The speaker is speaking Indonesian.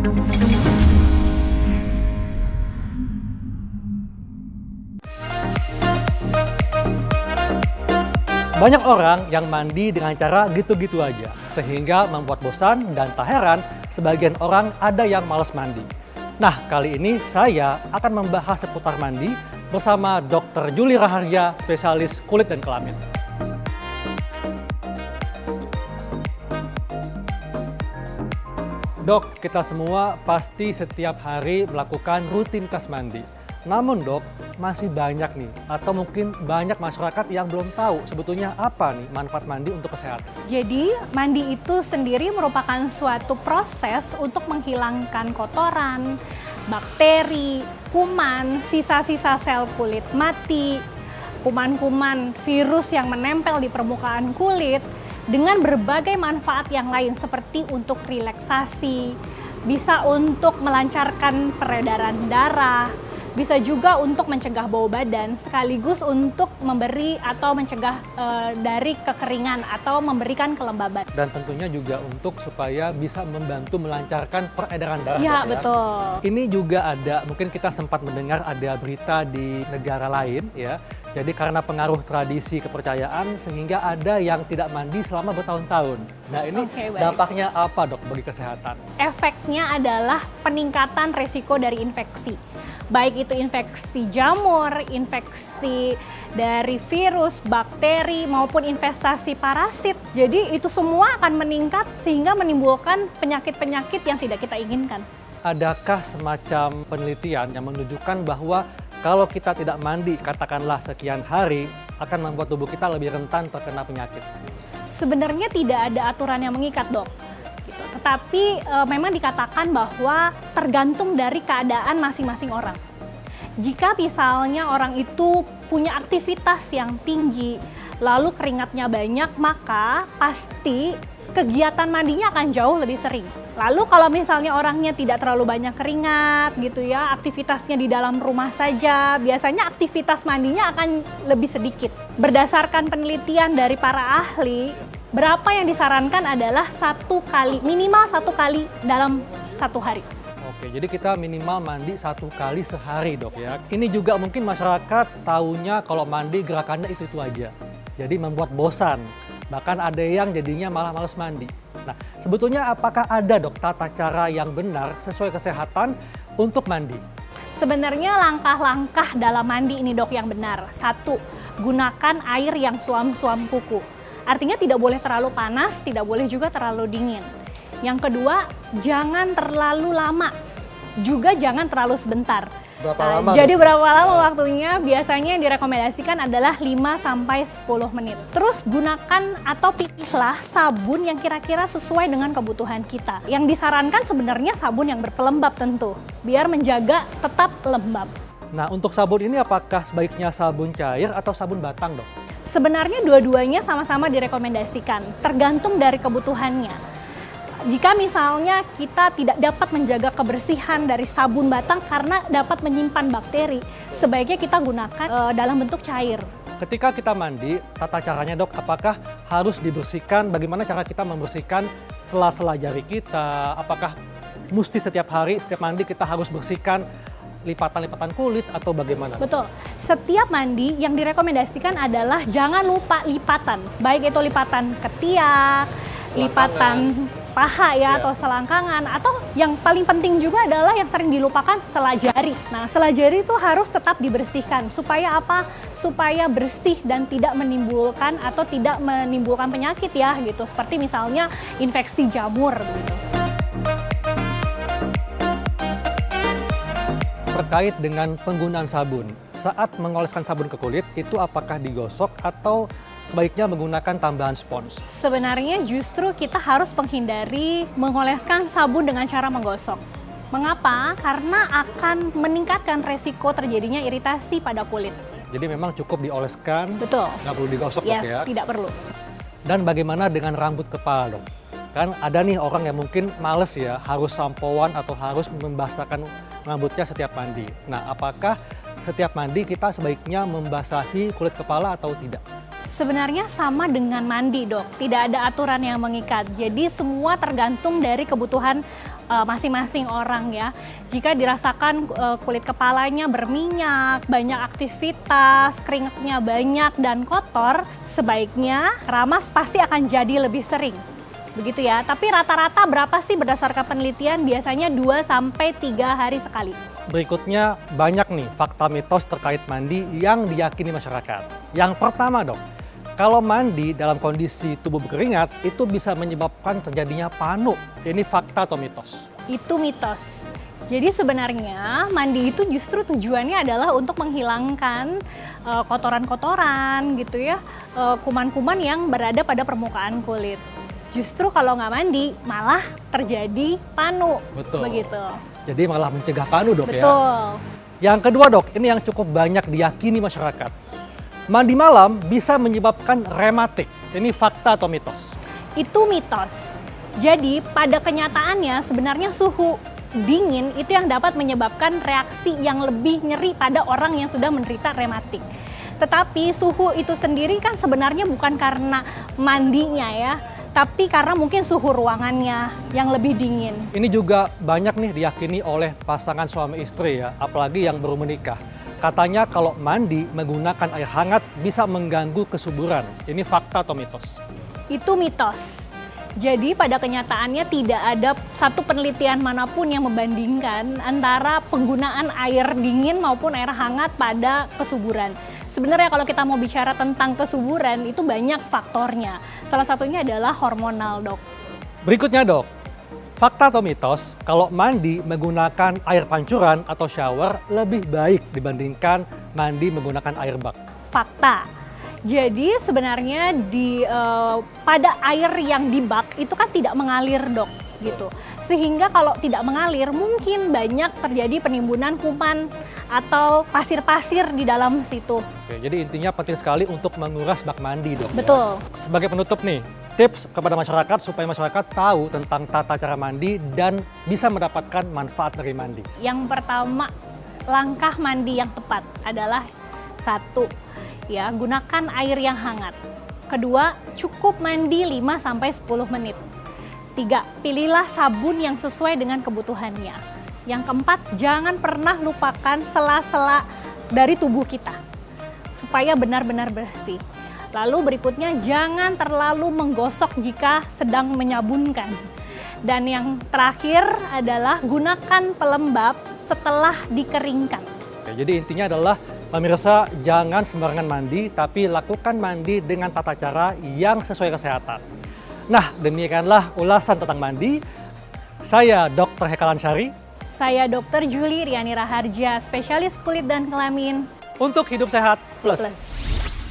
Banyak orang yang mandi dengan cara gitu-gitu aja, sehingga membuat bosan dan tak heran sebagian orang ada yang malas mandi. Nah, kali ini saya akan membahas seputar mandi bersama Dr. Juli Raharja, spesialis kulit dan kelamin. Dok, kita semua pasti setiap hari melakukan rutinitas mandi. Namun dok, masih banyak nih, atau mungkin banyak masyarakat yang belum tahu sebetulnya apa nih manfaat mandi untuk kesehatan. Jadi mandi itu sendiri merupakan suatu proses untuk menghilangkan kotoran, bakteri, kuman, sisa-sisa sel kulit mati, kuman-kuman virus yang menempel di permukaan kulit, dengan berbagai manfaat yang lain seperti untuk relaksasi, bisa untuk melancarkan peredaran darah, bisa juga untuk mencegah bau badan, sekaligus untuk memberi atau mencegah dari kekeringan atau memberikan kelembaban. Dan tentunya juga untuk supaya bisa membantu melancarkan peredaran darah. Ya, dok, betul. Ini juga ada, mungkin kita sempat mendengar ada berita di negara lain ya. Jadi karena pengaruh tradisi kepercayaan sehingga ada yang tidak mandi selama bertahun-tahun. Nah ini dampaknya apa dok bagi kesehatan? Efeknya adalah peningkatan resiko dari infeksi. Baik itu infeksi jamur, infeksi dari virus, bakteri, maupun investasi parasit. Jadi itu semua akan meningkat sehingga menimbulkan penyakit-penyakit yang tidak kita inginkan. Adakah semacam penelitian yang menunjukkan bahwa kalau kita tidak mandi, katakanlah sekian hari, akan membuat tubuh kita lebih rentan terkena penyakit? Sebenarnya tidak ada aturan yang mengikat, dok. Tetapi memang dikatakan bahwa tergantung dari keadaan masing-masing orang. Jika misalnya orang itu punya aktivitas yang tinggi, lalu keringatnya banyak, maka pasti kegiatan mandinya akan jauh lebih sering. Lalu kalau misalnya orangnya tidak terlalu banyak keringat gitu ya, aktivitasnya di dalam rumah saja, biasanya aktivitas mandinya akan lebih sedikit. Berdasarkan penelitian dari para ahli, berapa yang disarankan adalah minimal satu kali dalam satu hari. Oke, jadi kita minimal mandi 1 kali sehari dok ya. Ini juga mungkin masyarakat taunya kalau mandi gerakannya itu aja. Jadi membuat bosan, bahkan ada yang jadinya malah males mandi. Nah, sebetulnya apakah ada dok tata cara yang benar sesuai kesehatan untuk mandi? Sebenarnya langkah-langkah dalam mandi ini dok yang benar. 1, gunakan air yang suam-suam kuku. Artinya tidak boleh terlalu panas, tidak boleh juga terlalu dingin. Yang kedua, jangan terlalu lama, juga jangan terlalu sebentar. Berapa lama? Jadi berapa lama waktunya? Biasanya yang direkomendasikan adalah 5-10 menit. Terus gunakan atau pilihlah sabun yang kira-kira sesuai dengan kebutuhan kita. Yang disarankan sebenarnya sabun yang berpelembab tentu, biar menjaga tetap lembab. Nah, untuk sabun ini apakah sebaiknya sabun cair atau sabun batang dok? Sebenarnya dua-duanya sama-sama direkomendasikan, tergantung dari kebutuhannya. Jika misalnya kita tidak dapat menjaga kebersihan dari sabun batang karena dapat menyimpan bakteri, sebaiknya kita gunakan dalam bentuk cair. Ketika kita mandi, tata caranya dok, apakah harus dibersihkan? Bagaimana cara kita membersihkan sela-sela jari kita? Apakah mesti setiap hari, setiap mandi kita harus bersihkan lipatan-lipatan kulit atau bagaimana? Betul. Setiap mandi yang direkomendasikan adalah jangan lupa lipatan. Baik itu lipatan ketiak, lipatan paha ya, atau selangkangan, atau yang paling penting juga adalah yang sering dilupakan, sela jari. Nah, sela jari itu harus tetap dibersihkan. Supaya apa? Supaya bersih dan tidak menimbulkan atau tidak menimbulkan penyakit ya gitu. Seperti misalnya infeksi jamur gitu. Terkait dengan penggunaan sabun, saat mengoleskan sabun ke kulit, itu apakah digosok atau sebaiknya menggunakan tambahan spons? Sebenarnya justru kita harus menghindari mengoleskan sabun dengan cara menggosok. Mengapa? Karena akan meningkatkan resiko terjadinya iritasi pada kulit. Jadi memang cukup dioleskan, betul, nggak perlu digosok yes, ya? Tidak perlu. Dan bagaimana dengan rambut kepala dok? Kan ada nih orang yang mungkin males ya, harus sampoan atau harus membasahkan rambutnya setiap mandi. Nah, apakah setiap mandi kita sebaiknya membasahi kulit kepala atau tidak? Sebenarnya sama dengan mandi dok, tidak ada aturan yang mengikat. Jadi semua tergantung dari kebutuhan masing-masing orang ya. Jika dirasakan kulit kepalanya berminyak, banyak aktivitas, keringatnya banyak dan kotor, sebaiknya keramas pasti akan jadi lebih sering. Begitu ya. Tapi rata-rata berapa sih berdasarkan penelitian? Biasanya 2-3 hari sekali. Berikutnya banyak nih fakta mitos terkait mandi yang diyakini masyarakat. Yang pertama dok, kalau mandi dalam kondisi tubuh berkeringat itu bisa menyebabkan terjadinya panu. Ini fakta atau mitos? Itu mitos. Jadi sebenarnya mandi itu justru tujuannya adalah untuk menghilangkan kotoran-kotoran gitu ya, kuman-kuman yang berada pada permukaan kulit. Justru kalau nggak mandi malah terjadi panu. Betul. Begitu. Jadi malah mencegah panu dok ya? Betul. Yang kedua dok, ini yang cukup banyak diyakini masyarakat. Mandi malam bisa menyebabkan rematik. Ini fakta atau mitos? Itu mitos. Jadi pada kenyataannya sebenarnya suhu dingin itu yang dapat menyebabkan reaksi yang lebih nyeri pada orang yang sudah menderita rematik. Tetapi suhu itu sendiri kan sebenarnya bukan karena mandinya ya, tapi karena mungkin suhu ruangannya yang lebih dingin. Ini juga banyak nih diyakini oleh pasangan suami istri ya, apalagi yang baru menikah. Katanya kalau mandi menggunakan air hangat bisa mengganggu kesuburan. Ini fakta atau mitos? Itu mitos. Jadi pada kenyataannya tidak ada satu penelitian manapun yang membandingkan antara penggunaan air dingin maupun air hangat pada kesuburan. Sebenarnya kalau kita mau bicara tentang kesuburan itu banyak faktornya. Salah satunya adalah hormonal, dok. Berikutnya dok, fakta atau mitos kalau mandi menggunakan air pancuran atau shower lebih baik dibandingkan mandi menggunakan air bak? Fakta. Jadi sebenarnya pada air yang di bak itu kan tidak mengalir dok, gitu. Sehingga kalau tidak mengalir mungkin banyak terjadi penimbunan kuman atau pasir-pasir di dalam situ. Oke, jadi intinya penting sekali untuk menguras bak mandi dok. Betul. Ya? Sebagai penutup nih, tips kepada masyarakat supaya masyarakat tahu tentang tata cara mandi dan bisa mendapatkan manfaat dari mandi. Yang pertama, langkah mandi yang tepat adalah 1. Ya, gunakan air yang hangat. Kedua, cukup mandi 5-10 menit. 3, pilihlah sabun yang sesuai dengan kebutuhannya. Yang keempat, jangan pernah lupakan sela-sela dari tubuh kita supaya benar-benar bersih. Lalu berikutnya, jangan terlalu menggosok jika sedang menyabunkan. Dan yang terakhir adalah gunakan pelembab setelah dikeringkan. Oke, jadi intinya adalah pemirsa jangan sembarangan mandi, tapi lakukan mandi dengan tata cara yang sesuai kesehatan. Nah, demikianlah ulasan tentang mandi. Saya Dr. Hekalan Syari. Saya Dr. Julie Riani Raharja, spesialis kulit dan kelamin. Untuk hidup sehat plus.